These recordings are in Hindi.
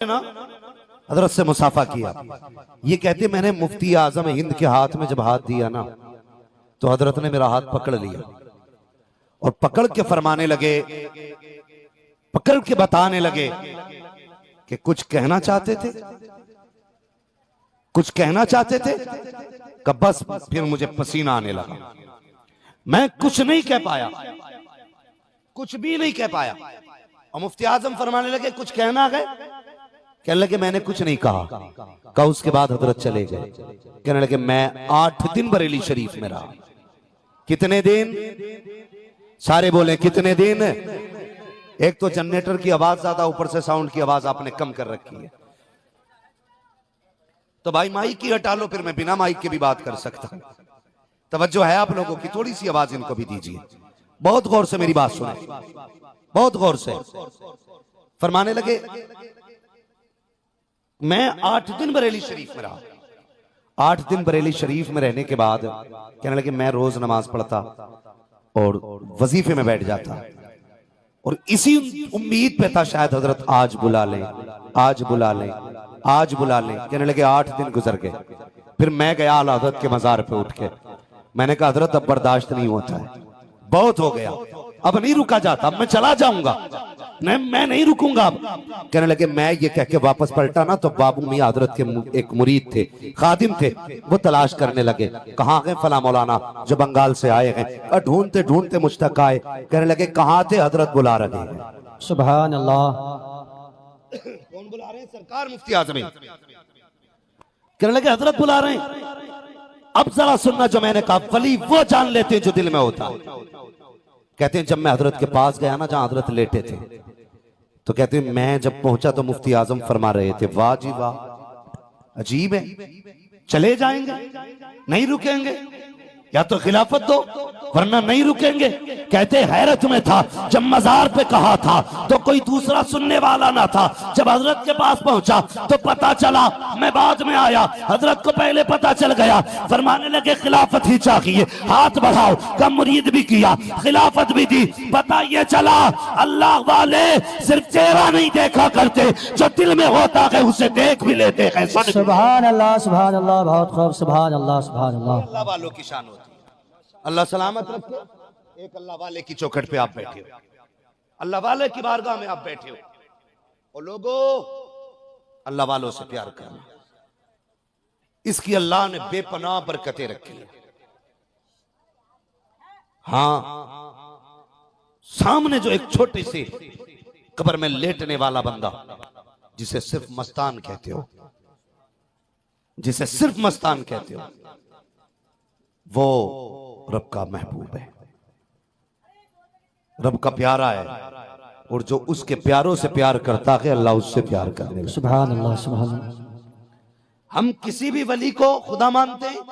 ना हजरत से मुसाफा किया। ये कहते मैंने मुफ्ती आजम हिंद के हाथ में जब हाथ दिया ना तो हजरत ने मेरा हाथ पकड़ लिया और पकड़ के फरमाने लगे, पकड़ के बताने लगे कि कुछ कहना चाहते थे, कुछ कहना चाहते थे। कब बस फिर मुझे पसीना आने लगा, मैं कुछ नहीं कह पाया, कुछ भी नहीं कह पाया। और मुफ्ती आजम फरमाने लगे कुछ कहना गए, कहने लगे मैंने कुछ नहीं कहा। उसके बाद हजरत चले गए। कहने लगे मैं 8 दिन बरेली शरीफ में रहा। कितने दिन? सारे बोले कितने दिन? एक तो जनरेटर की आवाज ज्यादा, ऊपर से साउंड की आवाज आपने कम कर रखी है। तो भाई माइक की हटा लो, फिर मैं बिना माइक के भी बात कर सकता हूं। तवज्जो है आप लोगों की, थोड़ी सी आवाज इनको भी दीजिए। बहुत गौर से मेरी बात सुने, बहुत गौर से। फरमाने लगे मैं 8 दिन बरेली शरीफ में रहा। 8 दिन बरेली शरीफ में रहने के बाद कहने लगे मैं रोज नमाज पढ़ता और वजीफे में बैठ जाता और इसी उम्मीद पे था शायद हजरत आज बुला लें, आज बुला लें, आज बुला लें। कहने लगे 8 दिन गुजर गए। फिर मैं गया आला हजरत के मजार पे उठ के। मैंने कहा हजरत अब बर्दाश्त नहीं होता है, बहुत हो गया, अब नहीं रुका जाता, अब मैं चला जाऊंगा, मैं नहीं रुकूंगा अब। कहने लगे मैं ये कह के वापस पलटा ना तो बाबू मियां हजरत के एक मुरीद थे, खादिम थे, वो तलाश करने लगे कहाँ गए फला मौलाना जो बंगाल से आए हैं। ढूंढते ढूंढते मुझ तक आए। कहने लगे कहाँ थे? हजरत बुला रहे हैं। सुभान अल्लाह। कौन बुला रहे हैं? सरकार मुफ्ती आजमी। कहने लगे हजरत बुला रहे हैं। अब जरा सुनना जो मैंने कहा, वली वो जान लेते हैं जो दिल में होता। कहते हैं जब मैं हजरत के पास गया ना जहां हजरत लेटे थे, तो कहते हैं मैं जब पहुंचा तो मुफ्ती आजम फरमा रहे थे वाह जी वाह, अजीब है, चले जाएंगे, नहीं रुकेंगे, या तो खिलाफत दो वरना नहीं रुकेंगे। कहते हैरत में था, जब मजार पे कहा था तो कोई दूसरा सुनने वाला ना था। जब हजरत के पास पहुंचा तो पता चला, मैं बाद में आया, हजरत को पहले पता चल गया। फरमाने लगे खिलाफत ही चाहिए, हाथ बढ़ाओ। कम मुरीद भी किया, खिलाफत भी दी। पता ये चला अल्लाह वाले सिर्फ चेहरा नहीं देखा करते, जो दिल में होता है उसे देख भी लेते हैं। सुभान अल्लाह, सुभान अल्लाह, बहुत खूब, सुभान अल्लाह, सुभान अल्लाह। अल्लाह वालों की शान होती है। अल्लाह सलामत रखे। एक अल्लाह वाले की चौखट पे आप बैठे हो, अल्लाह वाले की बारगाह में आप बैठे हो। और लोगों अल्लाह वालों से प्यार करना, इसकी अल्लाह ने बेपनाह बरकतें रखी है। हाँ, सामने जो एक छोटी सी कब्र में लेटने वाला बंदा, जिसे सिर्फ मस्तान कहते हो, जिसे सिर्फ मस्तान कहते हो, वो रब का महबूब है, रब का प्यारा है। और जो उसके प्यारों से प्यार करता है अल्लाह उससे प्यार करने। सुभान अल्लाह, सुभान अल्लाह। हम किसी भी वली को खुदा मानते हैं?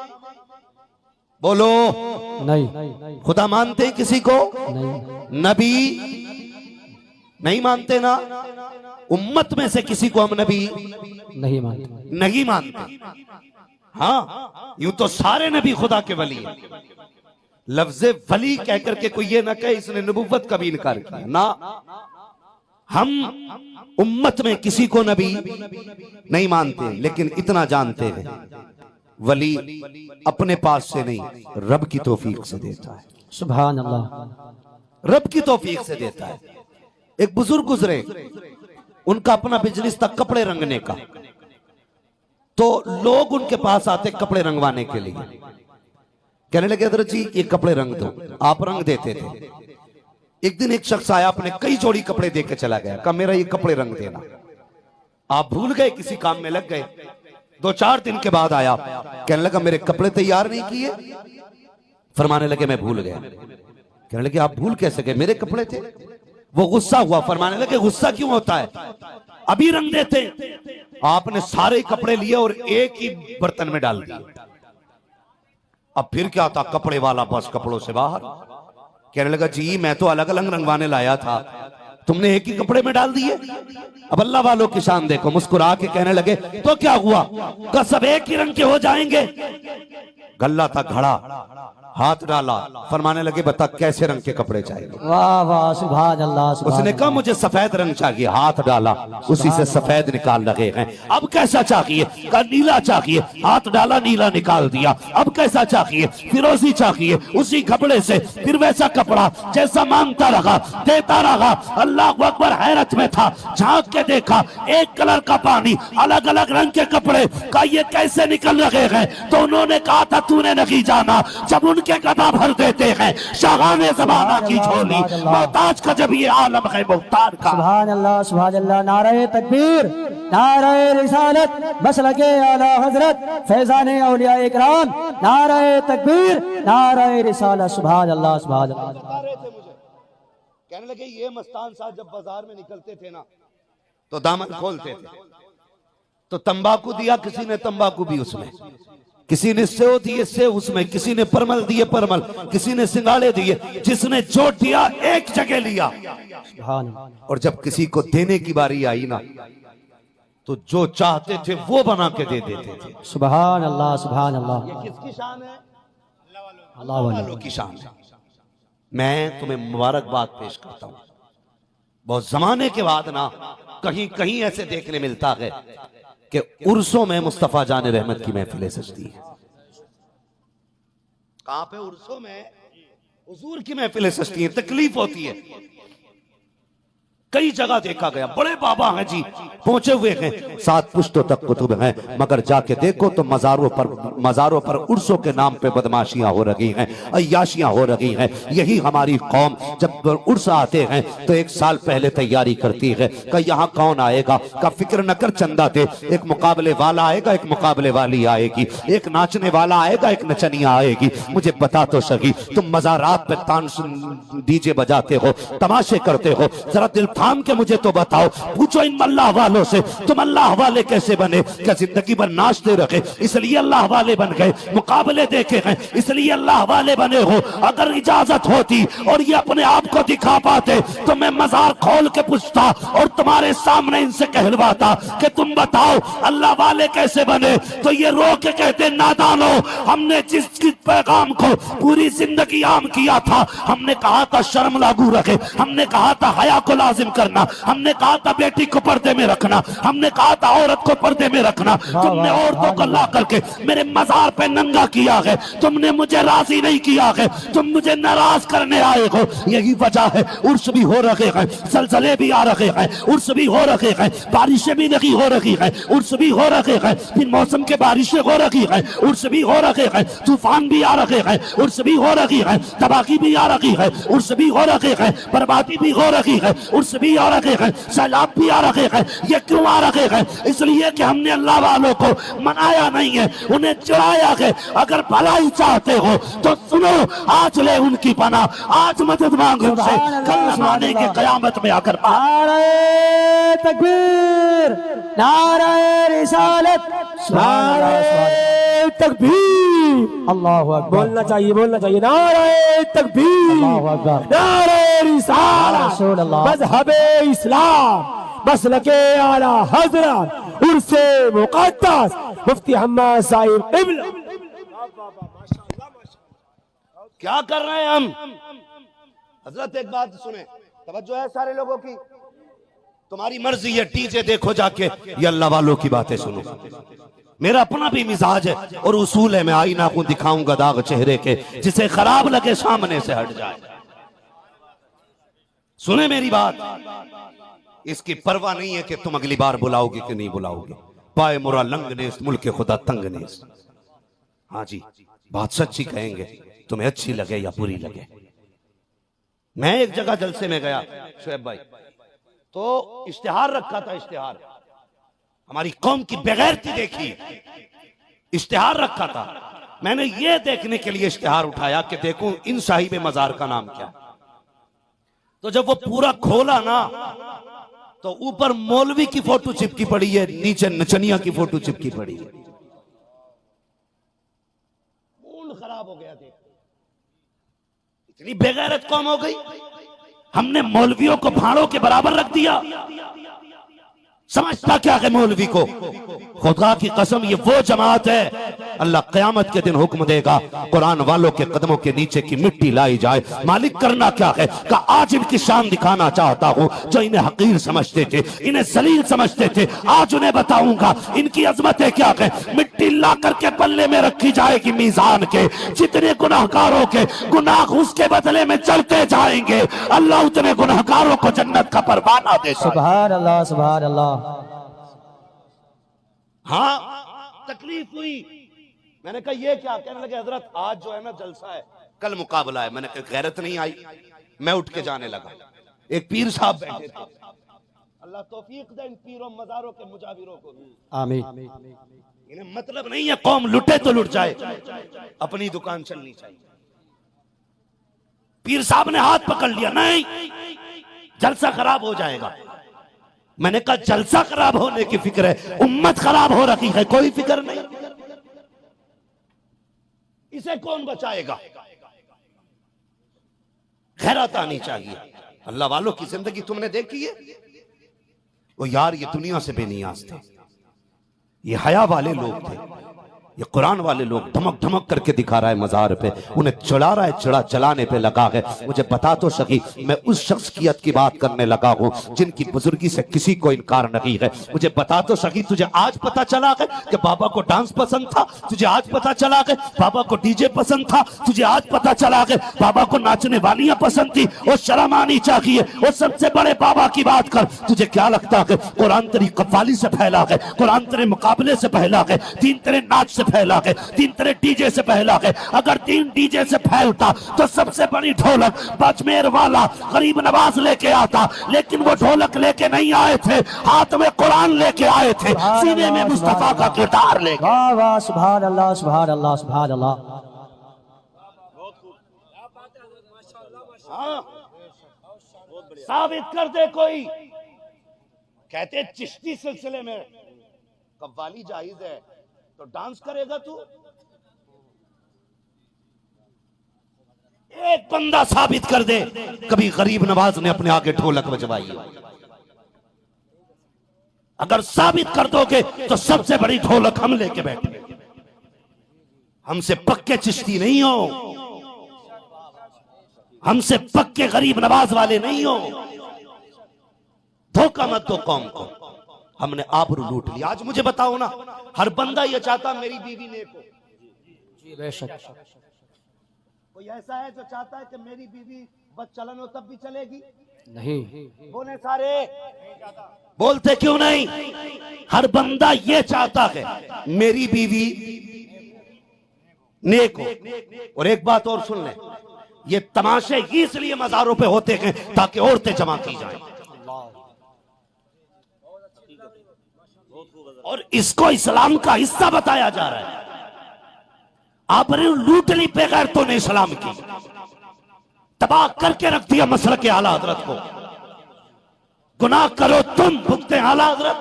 बोलो नहीं। खुदा मानते हैं किसी को? नहीं। नबी नहीं मानते ना? उम्मत में से किसी को हम नबी नहीं मानते, नहीं मानते। हाँ, यूं तो सारे नबी खुदा के वली हैं। लफ्ज़े वली कह करके कोई ये ना कहे इसने नबुव्वत का भी इनकार किया ना। हम उम्मत में किसी को नबी नहीं मानते, लेकिन इतना जानते हैं वली अपने पास से नहीं, रब की तौफीक से देता है। सुभान अल्लाह। रब की तौफीक से देता है। एक बुजुर्ग गुजरे, उनका अपना बिजनेस था कपड़े रंगने का। तो लोग उनके पास आते कपड़े रंगवाने के लिए। कहने लगे हजरत जी ये कपड़े रंग दो, आप रंग देते थे। एक दिन एक शख्स आया, अपने कई जोड़ी कपड़े दे के चला गया, कहा मेरा ये कपड़े रंग देना। आप भूल गए, किसी काम में लग गए। 2-4 दिन के बाद आया, कहने लगा मेरे कपड़े तैयार नहीं किए। फरमाने लगे मैं भूल गया। कहने लगे आप भूल कैसे गए, मेरे कपड़े थे। वो गुस्सा हुआ। फरमाने लगे गुस्सा क्यों होता है, अभी रंग देते। आपने सारे कपड़े लिए और एक ही बर्तन में डाल दिए। अब फिर क्या था, कपड़े वाला बस कपड़ों से बाहर। कहने लगा जी मैं तो अलग अलग रंगवाने लाया था, तुमने एक ही कपड़े में डाल दिए। अब अल्लाह वालों की शान देखो, मुस्कुरा के कहने लगे तो क्या हुआ, सब एक ही रंग के हो जाएंगे। गल्ला था घड़ा, हाथ डाला, फरमाने लगे बता कैसे रंग के कपड़े चाहिए। वाह वाह सुभान अल्लाह सुभान उसने कहा मुझे सफेद रंग चाहिए। हाथ डाला, उसी से सफेद निकाल लगे हैं। अब कैसा चाहिए? कहा नीला चाहिए। हाथ डाला, नीला निकाल दिया। अब कैसा चाहिए? फिरोजी चाहिए। उसी कपड़े से फिर वैसा कपड़ा, जैसा मांगता रहा, देता रहा। अल्लाह अकबर हैरत में था, झांक के देखा एक कलर का पानी, अलग अलग रंग के कपड़े। का ये कैसे निकल रहे हैं? तो उन्होंने कहा था तूने नहीं जाना, जब उनके गदा भर देते हैं शाहाने ज़माना की झोली, मोहताज का जब ये आलम है मुख्तार का। सुभान अल्लाह नारे तकबीर नारे रिसालत मसलके आला हजरत फैजान औलिया इकराम नारे तकबीर नारे रिसालत सुभान अल्लाह सुभान अल्लाह। बता रहे थे मुझे, कहने लगे ये मस्तान साहब जब बाजार में निकलते थे ना तो दामन खोलते थे, तो तंबाकू दिया किसी ने, तंबाकू भी उसमें, किसी ने सेव दिए सेव उसमें, किसी ने परमल दिए परमल, किसी ने सिंगाड़े दिए, जिसने जो दिया एक जगह लिया। और जब किसी को देने की बारी आई ना तो जो चाहते थे वो बना के दे देते थे। सुभान अल्लाह सुभान अल्लाह। ये किसकी शान है? अल्लाह वालों की शान है। मैं तुम्हें मुबारकबाद पेश करता हूं। बहुत जमाने के बाद ना कहीं कहीं ऐसे देखने मिलता है कि उर्सों में मुस्तफा जान रहमत की महफिलें सजती है। कहां पे? उर्सों में हुजूर की महफिलें सजती हैं। तकलीफ होती है, कई जगह देखा गया। बड़े बाबा हैं जी, पहुंचे हुए हैं, 7 पुश्तों तक कुतुब हैं, मगर जाके देखो तो मजारों पर उर्सों के नाम पे बदमाशियां हो रही हैं, अय्याशियां हो रही हैं। यही हमारी कौम जब उर्स आते हैं तो 1 साल पहले तैयारी करती है कि यहाँ कौन आएगा, का फिक्र न कर चंदा दे, एक मुकाबले वाला आएगा, एक मुकाबले वाली आएगी, एक नाचने वाला आएगा, एक नचनिया आएगी। मुझे बता तो सही, तुम मजारात पे तान डीजे बजाते हो, तमाशे करते हो, जरा दिल थाम के मुझे तो बताओ, पूछो इन अल्लाह वालों से तुम अल्लाह वाले कैसे बने? क्या जिंदगी भर नाचते रहे इसलिए अल्लाह वाले बन गए? मुकाबले देखे हैं इसलिए अल्लाह वाले बने हो? अगर इजाजत होती और ये अपने आप को दिखा पाते तो मैं मजार खोल के पूछता और तुम्हारे सामने इनसे कहलवाता कि तुम बताओ अल्लाह वाले कैसे बने? तो ये रो के कहते नादानो, हमने जिस पैगाम को पूरी जिंदगी आम किया था, हमने कहा था शर्म लागू रखे, हमने कहा था हया को लाजिम करना, हमने कहा था बेटी को पर्दे में रखना, हमने कहा था औरत को पर्दे में रखना, तुमने औरतों को ला करके मेरे मजार पे नंगा किया है, तुमने मुझे राजी नहीं किया है, तुम मुझे नाराज करने आए हो। यही वजह है उर्स भी हो रहे हैं, जलजले भी आ रहे हैं, उर्स भी हो रहे हैं, बारिशें भी नहीं हो रही हैं, उर्स भी हो रहे हैं, फिर मौसम के बारिशें हो रही हैं, उर्स भी हो रहे हैं, तूफान भी आ रहे हैं, उर्स भी हो रही है, तबाही भी आ रही है, उर्स भी हो रहे हैं, बर्बादी भी हो रही है, उर्स भी आ रहे हैं, सैलाब भी आ रहे हैं। ये क्यों आ रहे हैं? इसलिए कि हमने अल्लाह वालों को मनाया नहीं है, उन्हें चुराया है। अगर भलाई चाहते हो तो सुनो, आज ले उनकी पना, आज मदद मांग उनसे, कल जमाने के कयामत में आकर नारे तकबीर नारे रिसालत नारे तकबीर अल्लाह अकबर। बोलना चाहिए नारे तकबीर अल्लाह अकबर नारे रिसालत मज़हबे इस्लाम मसलके आला हजरत उर्से मुक़द्दस मुफ्ती हम्माद साहिब क़िबला। क्या कर रहे हैं हम? हजरत एक बात सुने, तवज्जो है सारे लोगों की, तुम्हारी मर्जी है, डीजे देखो जाके, ये अल्लाह वालों की बातें सुनो। मेरा अपना भी मिजाज है और उसूल है, मैं आईना को दिखाऊंगा दाग चेहरे के, जिसे खराब लगे सामने से हट जाए। सुने मेरी बात, इसकी परवाह नहीं है कि तुम अगली बार बुलाओगे कि नहीं बुलाओगे। पाए मुरा लंग ने मुल्क खुदा तंग ने। हाँ जी, बात सच्ची कहेंगे, तुम्हें अच्छी लगे या बुरी लगे। मैं एक जगह जलसे में गया शुएब भाई, तो इश्तिहार रखा था, इश्तिहार हमारी कौम की बेगैरती देखी, इश्तिहार रखा था। मैंने ये देखने के लिए इश्तिहार उठाया कि देखूं इन साहिब मजार का नाम क्या। तो जब वो पूरा खोला ना तो ऊपर मौलवी की फोटो चिपकी पड़ी है, नीचे नचनिया की फोटो चिपकी पड़ी है। मूड खराब हो गया, देख इतनी बेगैरत कौम हो गई। हमने मौलवियों को भाड़ों के बराबर रख दिया। समझता क्या है मौलवी को? खुदा की कसम, ये वो जमात है अल्लाह क़यामत के दिन हुक्म देगा कुरान वालों के कदमों के नीचे की मिट्टी लाई जाए। मालिक करना क्या है? का आज इनकी शान दिखाना चाहता हूं। जो इन्हें हकीर समझते थे, इन्हें जलील समझते थे, आज उन्हें बताऊंगा इनकी अजमतें क्या है। मिट्टी ला करके पल्ले में रखी जाएगी मीजान के, जितने गुनाहगारों के गुनाह उसके बदले में चढ़ते जाएंगे, अल्लाह उतने गुनाहगारों को जन्नत का परवाना दे। सुभान अल्लाह, सुभान अल्लाह। हाँ, तकलीफ हुई। मैंने कहा ये क्या? कहने लगे हजरत आज जो है ना जलसा है, कल मुकाबला है। मैंने कहा गैरत नहीं आई। मैं उठ के जाने लगा। एक पीर साहब बैठे थे। अल्लाह तौफीक दे इन पीरों मजारों के मुजाविरों को। आमीन। इन्हें मतलब नहीं है कौम लुटे तो लुट जाए, अपनी दुकान चलनी चाहिए। पीर साहब ने हाथ पकड़ लिया, नहीं जलसा खराब हो जाएगा। मैंने कहा जलसा खराब होने की फिक्र है, उम्मत खराब हो रखी है, कोई फिक्र नहीं। इसे कौन बचाएगा? गैरत आनी चाहिए। अल्लाह वालों की जिंदगी तुमने देखी है? वो यार ये दुनिया से बेनियाज थे, ये हया वाले लोग थे, ये कुरान वाले लोग धमक धमक करके दिखा रहा है मजार पे, उन्हें चढ़ा रहा है, चढ़ा चलाने पे लगा है। मुझे बता तो सकी, मैं उस शख्सियत की बात करने लगा हूं जिनकी बुजुर्गी से किसी को इनकार नहीं है। मुझे बता तो सकी, तुझे आज पता चला है कि बाबा को डांस पसंद था? तुझे आज पता चला है बाबा को डीजे पसंद था? तुझे आज पता चला है बाबा को नाचने वालियां पसंद थी? वो शर्म आनी चाहिए। वो सबसे बड़े बाबा की बात कर। तुझे क्या लगता है कुरान तेरी कव्वाली से फैला है, कुरान तेरे मुकाबले से फैला है, दीन तेरे नाच से फैला है, तीन तेरे डीजे से फैला है? अगर तीन डीजे से फैलता तो सबसे बड़ी ढोलक बाजमेर वाला गरीब नवाज लेके आता, लेकिन वो ढोलक लेके नहीं आए थे, हाथ में कुरान लेके आए थे, सीने में मुस्तफा का किरदार लेके। वाह वाह, सुभान अल्लाह, सुभान अल्लाह, सुभान अल्लाह। हाँ, साबित कर दे कोई। कहते चिश्ती सिलसिले में कव्वाली जायज है तो डांस करेगा तू? एक बंदा साबित कर दे कभी गरीब नवाज ने अपने आगे ढोलक बजवाई हो। अगर साबित कर दोगे तो सबसे बड़ी ढोलक हम लेके बैठे। हमसे पक्के चिश्ती नहीं हो, हमसे पक्के गरीब नवाज वाले नहीं हो। धोखा मत दो कौम को। हमने आबरू लूट लिया। आज मुझे बताओ ना, हर बंदा ये चाहता मेरी बीवी नेक हो। जी बेशक। कोई ऐसा है जो चाहता है कि मेरी बीवी बस चलन हो तब भी चलेगी? नहीं। बोले सारे, बोलते क्यों नहीं? हर बंदा ये चाहता है मेरी बीवी नेक हो। और एक बात और सुन ले, ये तमाशे इसलिए मजारों पे होते हैं ताकि औरतें जमा की जाएं, और इसको इस्लाम का हिस्सा बताया जा रहा है। आपने लूट ली बेगैरतों ने इस्लाम की, तबाह करके रख दिया मसलक के आला हजरत को। गुनाह करो तुम, भुगते आला हजरत।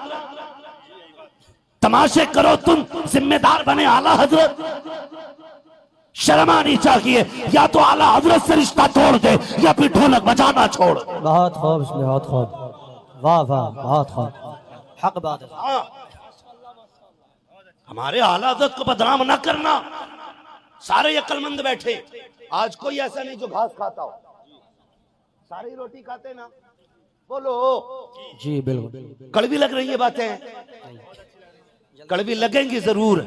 तमाशे करो तुम, जिम्मेदार बने आला हजरत। शर्म आनी चाहिए। या तो आला हजरत से रिश्ता तोड़ दे या फिर ढोलक बजाना छोड़। बहुत खूब, बहुत खूब। वाह वाह, बहुत खूब। हक बात है। हमारे आला हजरत को बदनाम ना करना। सारे अक्लमंद बैठे, आज कोई ऐसा नहीं जो घास खाता हो। सारी रोटी खाते ना? बोलो। जी बिल्कुल। कड़वी लग रही है बातें, कड़वी लगेंगी जरूर,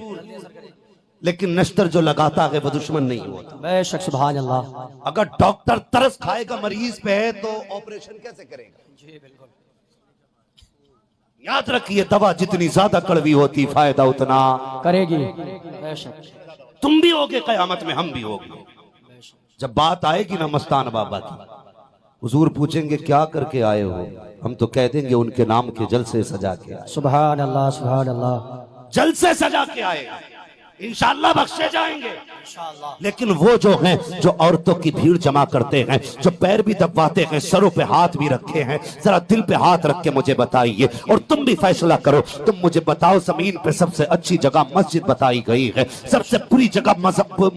लेकिन नश्तर जो लगाता है वो दुश्मन नहीं होता। बेशक, सुभान अल्लाह। अगर डॉक्टर तरस खाएगा मरीज पे तो ऑपरेशन कैसे करेगा? जी बिल्कुल। याद रखिए, दवा जितनी ज्यादा कड़वी होती फायदा उतना करेगी। बेशक। तुम भी होगे कयामत में, हम भी होंगे। जब बात आएगी ना मस्तान बाबा की, हुजूर पूछेंगे क्या करके आए हो? हम तो कह देंगे उनके नाम के जलसे सजा के आए। सुभान अल्लाह, सुभान अल्लाह। जलसे सजा के आए, इंशाअल्लाह बख्शे जाएंगे। लेकिन वो जो हैं जो औरतों की भीड़ जमा करते हैं, जो पैर भी दबाते हैं, सरों पे हाथ भी रखे हैं, जरा दिल पे हाथ रख के मुझे बताइए और तुम भी फैसला करो। तुम मुझे बताओ, जमीन पे सबसे अच्छी जगह मस्जिद बताई गई है, सबसे बुरी जगह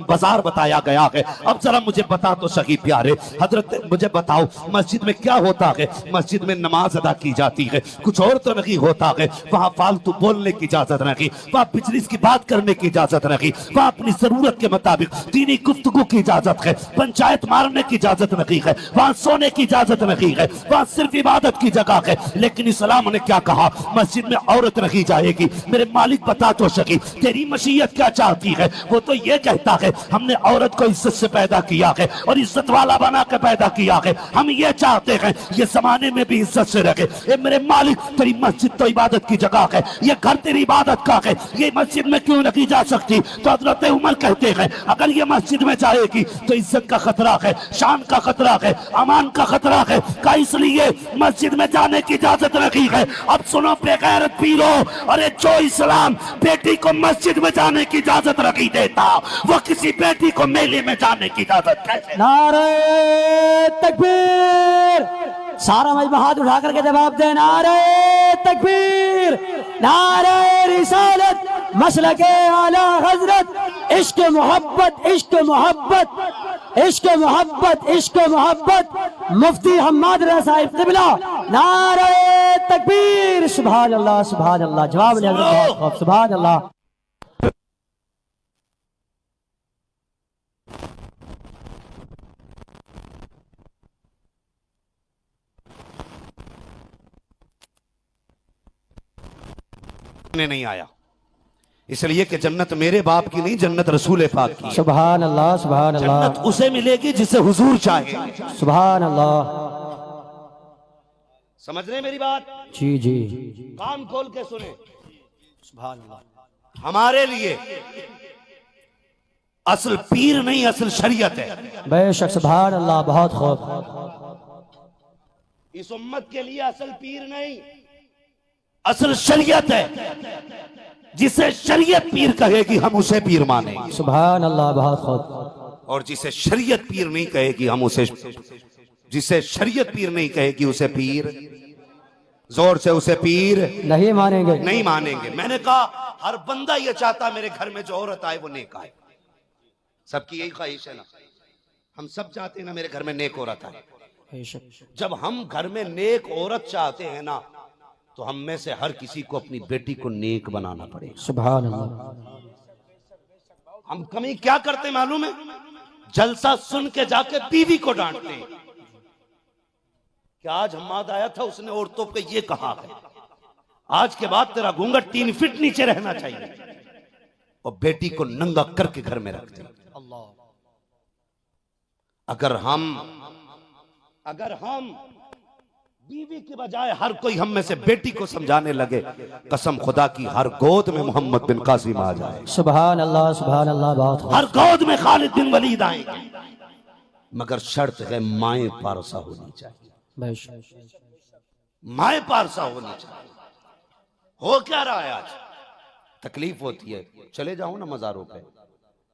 बाजार बताया गया है। अब जरा मुझे बता तो सही प्यारे हजरत, मुझे बताओ मस्जिद में क्या होता है? मस्जिद में नमाज अदा की जाती है, कुछ और तो नहीं होता है। वहां फालतू बोलने की इजाजत नहीं, वहां बिजनेस की बात करने की इजाजत नहीं, वहां अपनी जरूरत के मुताबिक दीनी गुफ्तगू की इजाजत है, पंचायत मारने की इजाजत नहीं है, वहां सोने की इजाजत नहीं है, वहां सिर्फ इबादत की जगह है। लेकिन इस्लाम ने क्या कहा? मस्जिद में औरत नहीं जाएगी। मेरे मालिक बता तो सकी, तेरी मशीयत क्या चाहती है? वो तो ये कहता है हमने औरत को इज्जत से पैदा किया है और इज्जत वाला बना के पैदा किया है, हम ये चाहते हैं ये जमाने में भी इज्जत से रखे। ए मेरे मालिक, तेरी मस्जिद तो इबादत की जगह है, ये घर तेरी इबादत का है, ये मस्जिद में क्यों नहीं जा सकती? तो हजरत उमर कहते हैं अगर ये मस्जिद में जाएगी तो इज्जत का खतरा है, शान का खतरा है, अमान का खतरा है का, इसलिए मस्जिद में जाने की इजाजत नहीं है। अब सुनो बेगैरत पीरो, अरे जो इस्लाम बेटी को मस्जिद में जाने की इजाजत नहीं देता, वो किसी बेटी को मेले में जाने की इजाजत कैसे? नारे तकबीर, सारा मजमा हाथ उठा करके जवाब दे। नारे तकबीर, नारे रिसालत, मसलके आला हजरत, इश्क मोहब्बत, इश्क मोहब्बत, इश्क मोहब्बत, इश्क मोहब्बत, मुफ्ती हम्माद रज़ा साहिब क़िबला। नारे तकबीर, सुभान अल्लाह, सुभान अल्लाह। जवाब ने हजरत, सुभान अल्लाह। नहीं आया इसलिए कि जन्नत मेरे बाप की नहीं, जन्नत रसूल पाक की। सुभान अल्लाह, सुभान अल्लाह। जन्नत उसे मिलेगी जिसे हुजूर चाहे। सुभान अल्लाह। समझ रहे मेरी बात? जी जी, कान खोल के सुने। सुभान अल्लाह। हमारे लिए असल पीर नहीं, असल शरीयत है। बेशक, सुभान अल्लाह, बहुत खूब। इस उम्मत के लिए असल पीर नहीं, असल शरीयत है। जिसे शरीयत पीर कहेगी हम उसे पीर मानेंगे। सुभान अल्लाह, बहुत खूब। और जिसे शरीयत पीर नहीं कहेगी हम उसे, जिसे शरीयत पीर नहीं कहेगी उसे पीर, जोर से उसे पीर नहीं मानेंगे, नहीं मानेंगे। मैंने कहा हर बंदा ये चाहता मेरे घर में जो औरत आए वो नेक आए। सबकी यही ख्वाहिश है ना, हम सब चाहते हैं ना मेरे घर में नेक औरत आए। जब हम घर में नेक औरत चाहते हैं ना, तो हम में से हर किसी को अपनी बेटी को नेक बनाना पड़ेगा। सुभान अल्लाह। हम कमी क्या करते मालूम है? जलसा सुन के जाके बीवी को डांटते हैं कि आज हम्माद आया था, उसने औरतों पे ये कहा है, आज के बाद तेरा घूंघट 3 फीट नीचे रहना चाहिए, और बेटी को नंगा करके घर में रखते हैं। अगर हम बीवी के बजाय हर कोई हम में से बेटी को समझाने लगे, कसम खुदा की हर गोद में मोहम्मद बिन कासिम आ जाए। सुभान अल्लाह, सुभान अल्लाह, बहुत। हर गोद में खालिद बिन वलीद आएंगे, मगर शर्त है माए पारसा होनी चाहिए। माए पारसा होनी चाहिए। हो क्या रहा है आज? तकलीफ होती है, चले जाओ ना मजारों पे।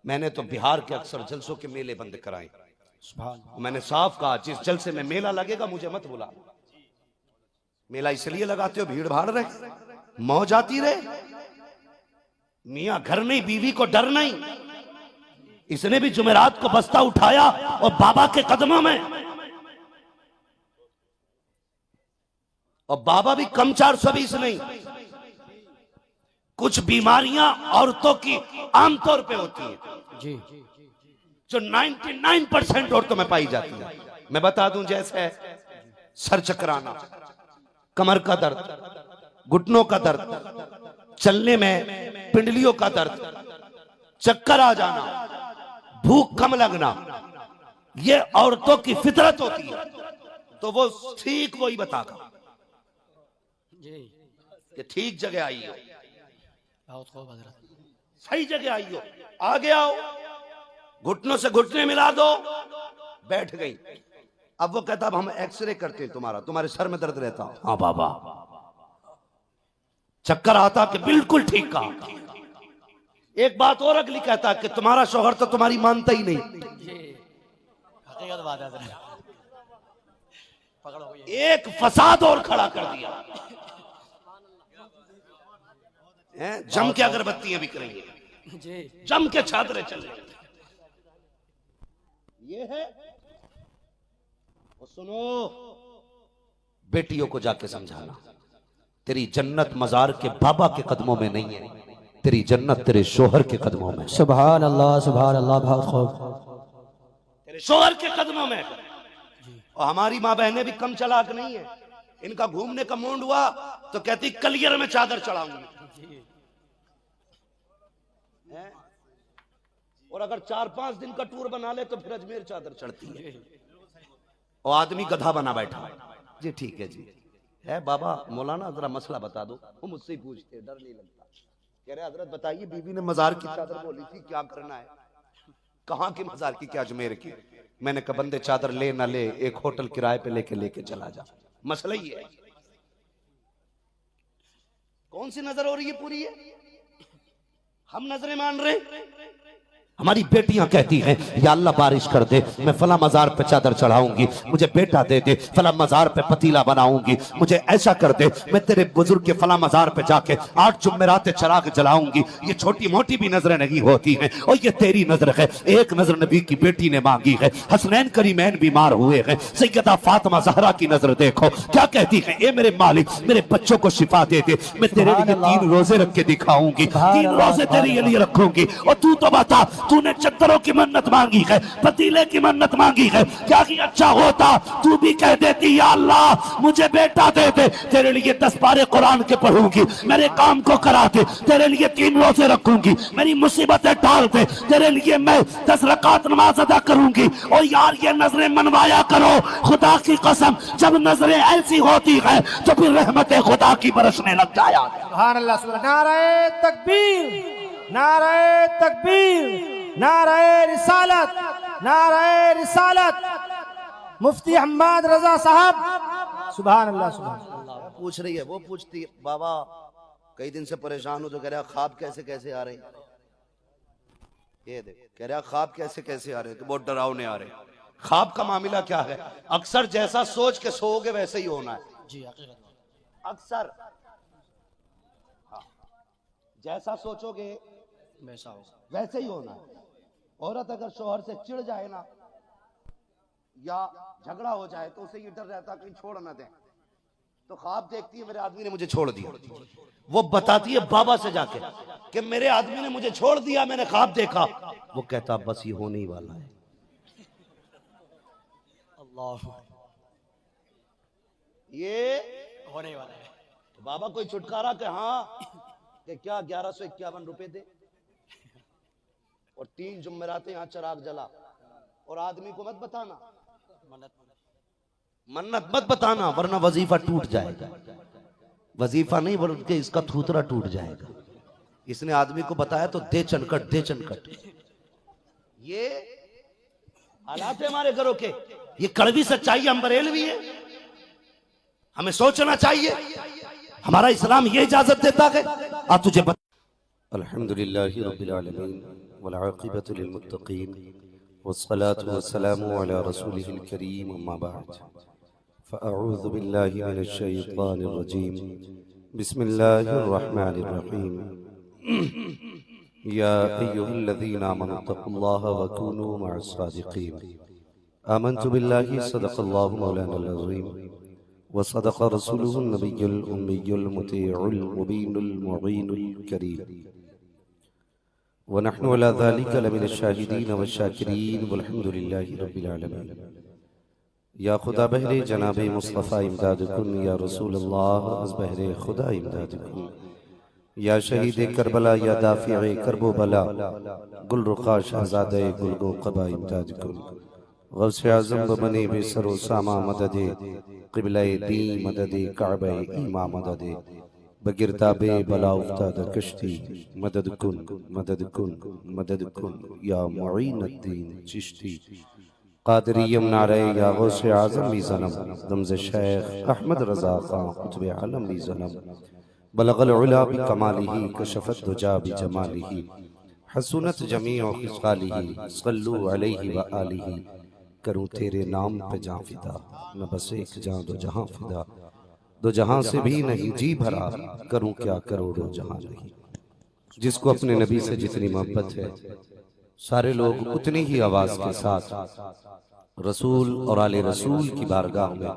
मैंने तो बिहार के अक्सर जलसों के मेले बंद कराए। मैंने साफ कहा जिस जलसे में मेला लगेगा मुझे मत बुला। मेला इसलिए लगाते हो भीड़ भाड़ रहे, मौज आती रहे। मियां घर नहीं, बीवी को डर नहीं। इसने भी जुमेरात को बस्ता उठाया और बाबा के कदमों में, और बाबा भी कम 420 नहीं। कुछ बीमारियां औरतों की आमतौर पे होती है जी, जो 99% औरतों में पाई जाती है। मैं बता दूं, जैसे सर चकराना, कमर का दर्द, घुटनों का दर्द, चलने में पिंडलियों का दर्द, चक्कर आ जाना, भूख कम लगना, ये औरतों की फितरत होती है। तो वो ठीक वही बतागा कि ठीक जगह आई हो, सही जगह आई हो, आगे आओ, घुटनों से घुटने मिला दो, बैठ गई। अब वो कहता अब हम एक्सरे करते हैं तुम्हारे सर में दर्द रहता। हाँ बाबा, चक्कर आता कि बिल्कुल ठीक कहा। एक बात और अगली कहता कि तुम्हारा शौहर तो तुम्हारी मानता ही नहीं। हकीकत बात है हजरत। पकड़ो ये। एक फसाद और खड़ा कर दिया है, जम के अगरबत्तियां बिक रही हैं, जी जम के छात्रे चल रहे हैं। ये है वो, सुनो बेटियों को जाके समझाना, तेरी जन्नत मजार के बाबा के कदमों में नहीं है, तेरी जन्नत तेरे शोहर के कदमों में। सुभान अल्लाह बहुत खूब। तेरे शोहर के कदमों में। और हमारी माँ बहनें भी कम चालाक नहीं है, इनका घूमने का मूड हुआ तो कहती कलियर में चादर चढ़ाऊंगी, और अगर 4-5 दिन का टूर बना ले तो फिर अजमेर चादर चढ़ती है। और आदमी गधा बना बैठा है। जी ठीक है जी, है बाबा मौलाना जरा मसला बता दो। वो मुझसे ही पूछते, डर नहीं लगता। कह रहे हजरत बताइए, बीवी ने मजार की चादर बोली थी, क्या करना है? कहाँ की मजार की? क्या अजमेर की? मैंने कहा बंदे चादर ले ना ले, एक होटल किराए पे लेके चला जा। मसला ही है। कौन सी नजर हो रही है? पूरी है। हम नजरें मान रहे। हमारी बेटियां कहती हैं या अल्लाह बारिश कर दे, मैं फला मजार पे चादर चढ़ाऊंगी, मुझे बेटा दे दे, फला मजार पे पतीला बनाऊंगी, मुझे ऐसा कर दे, मैं तेरे बुजुर्ग के फला मजार पे जाके 8 जुमेराते चिराग जलाऊंगी। ये छोटी मोटी भी नजरें नहीं होती हैं, और ये तेरी नजर है। एक नजर नबी की बेटी ने मांगी है, हसनैन करीमैन बीमार हुए हैं, सैयदा फातिमा ज़हरा की नजर देखो, क्या कहती है? ए मेरे मालिक, मेरे बच्चों को शिफा दे दे, मैं तेरे लिए 3 रोजे रख के दिखाऊंगी, 3 रोजे तेरे लिए रखूंगी। और तू तो बता, तूने चद्दरों की मन्नत मांगी है, पतीले की मन्नत मांगी है, क्या कि अच्छा होता तू भी कह देती या अल्लाह मुझे बेटा दे दे, तेरे लिए 10 पारे कुरान के पढ़ूंगी, मेरे काम को करा दे, तेरे लिए 3 रोजे रखूंगी, मेरी मुसीबतें टाल दे, तेरे लिए मैं 10 रकात नमाज अदा करूंगी। और यार ये नजरें मनवाया करो, खुदा की कसम जब नजरें ऐसी होती है तो फिर रहमत खुदा की बरसने लग जाया। सुभान अल्लाह। नारे तकबीर, नारे तकबीर, नारे रिसालत, नारे रिसालत। मुफ्ती हम्माद रजा साहब, सुभान अल्लाह। सुभान अल्लाह। पूछ रही है, वो पूछती है बाबा कई दिन से परेशान हो, तो कह रहा ख्वाब कैसे कैसे आ रहे हैं। ये देख, कह रहा ख्वाब कैसे कैसे आ रहे हैं, तो बहुत डरावने आ रहे हैं। ख्वाब का मामला क्या है? अक्सर जैसा सोच के सोओगे वैसे ही होना है जी अक्सर। हाँ, जैसा सोचोगे वैसा होगा, वैसे ही होना है। औरत अगर शोहर से चिढ़ जाए ना या झगड़ा हो जाए तो उसे ये डर रहता कहीं छोड़ ना दे, तो ख्वाब देखती है मेरे आदमी ने मुझे छोड़ दिया, वो बताती है बाबा से जाके कि मेरे आदमी ने मुझे छोड़ दिया, मैंने ख्वाब देखा। वो कहता बस ये होने ही वाला है। अल्लाह ये होने वाला है। तो बाबा कोई छुटकारा के हाँ कि क्या 1151 रुपए दे और 3 जुमेराते यहाँ चिराग जला। और आदमी को मत बताना, मन्नत मत बताना, वरना वजीफा टूट जाएगा। वजीफा नहीं बल्कि इसका थूतरा टूट जाएगा। इसने आदमी को बताया तो दे चनकट, दे चनकट। ये हालात है हमारे घरों के, ये कड़वी सच्चाई हम बरेलवी है, हमें सोचना चाहिए। हमारा इस्लाम ये इजाजत देता है। आ तुझे अल्हम्दुलिल्लाहि रब्बिल आलमीन वल आक़िबतु लिल मुत्तक़ीन वस्सलातु वस्सलामु अला रसूलिहिल करीम अम्मा बाद फ़अऊज़ु बिल्लाहि मिनश शैतानिर रजीम बिस्मिल्लाहिर रहमानिर रहीम या अय्युहल्लज़ीना आमनु तक़ुल्लाहा व कूनू मअस सादिक़ीन आमन्तु बिल्लाहि सदक़ल्लाहु मौलानाल अज़ीम व सदक़ रसूलुहुन नबियुल उम्मियुल मुतीउल मुबीनुल मुईनुल करीम व नहनु अला ज़ालिका लमिनश शाहिदीन व शाकिरीन वल्हम्दुलिल्लाहि रब्बिल आलमीन। या खुदा बहरे जनाबे मुस्तफ़ा इमदाद कुन, या रसूल अल्लाह अज़ बहरे खुदा इमदाद कुन, या शहीद करबला, या दाफ़िए करबो बला, गुल रुखा शहज़ादे गुलगो क़बा इमदाद कुन। गौसे आज़म बने बेसरो सामा मददे क़िबले दी मददे काबे ईमा मददे बगिरताबे बला उफ्ताद कश्ती मदद कुन मदद कुन मदद कुन या मुईनुद्दीन चिश्ती कादरियम नारे या गौसे आज़म भी ज़नम दमज़ शेख अहमद रज़ा ख़ान क़ुत्ब आलम भी ज़नम बलगल उला बिकमालिही कशफ़त दुजा बिजमालिही हसनत जमी खिसालिही सल्लु अलैहि व आलिही, करूं तेरे नाम पे जां फिदा, न बस एक जां दो जहां फिदा, दो जहां से भी नहीं जी भरा, करूं क्या करोड़ों जहां नहीं। जिसको अपने नबी से जितनी मोहब्बत है, सारे लोग उतनी ही आवाज के साथ रसूल और आले रसूल की बारगाह में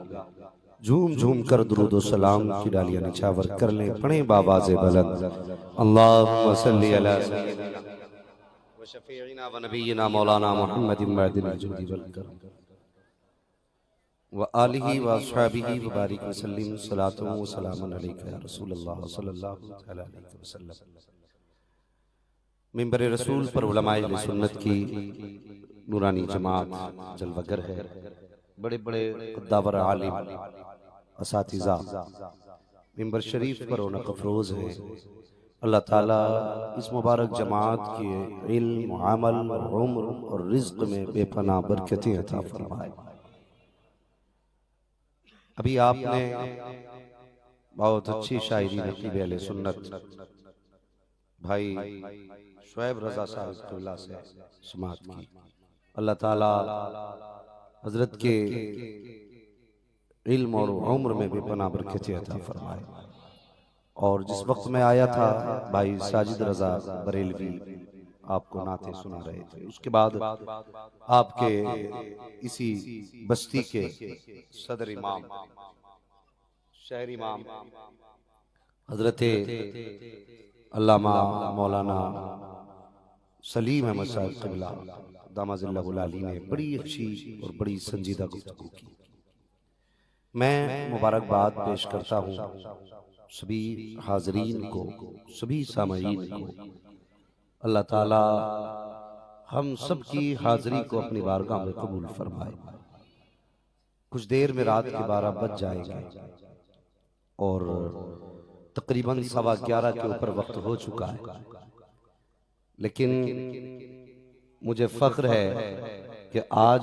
झूम झूम कर दुरूद व सलाम की डालियां निछावर कर लें, पढ़े बावाज़े बुलंद अल्लाहुम्मा सल्ली अला सय्यिदिना व शफीइना व नबीना मौलाना मुहम्मदिन मअदिल जुदी वल करम व आलिही व अस्हाबिही व बारिक व सल्लिम सलातु व सलामुन अलैका या रसूलल्लाह सल्लल्लाहु तआला अलैहि वसल्लम। मिंबर रसूल पर उलमाए अहले सुन्नत की नूरानी जमात जलवगर है। बड़े बड़े दावर आलिम असातिज़ा मिंबर शरीफ पर रौनक अफरोज है। अल्लाह ताला इस मुबारक जमात के इल्म, अमल, उम्र और रिज़्क़ में बेपनाह बरकतें अता फरमाए। अभी आपने बहुत अच्छी शायरी नकीब अहले सुन्नत भाई शुएब रज़ा साहब क़िबला से समाअत की। अल्लाह ताला हजरत के इल्म और उम्र में भी बेपनाह बरकतें अता फरमाए। और जिस वक्त में आया था भाई साजिद रज़ा बरेलवी आपको नाते सुना रहे थे, उसके बाद आपके इसी बस्ती के सदर इमाम शहर इमाम हजरत अल्लामा मौलाना सलीम अहमद साहब क़िबला दामाजिल्लाहुल आली ने बड़ी अच्छी और बड़ी संजीदा गुफ्तगू की। मैं मुबारकबाद पेश करता हूँ सभी हाजरीन को, सभी सामईन को। अल्लाह ताला हम सब की हाजिरी को अपनी बारगाह में कबूल फरमाए। कुछ देर में रात के 12 बज जाएंगे और तकरीबन 11:15 के ऊपर वक्त हो चुका है, लेकिन मुझे फख्र है कि आज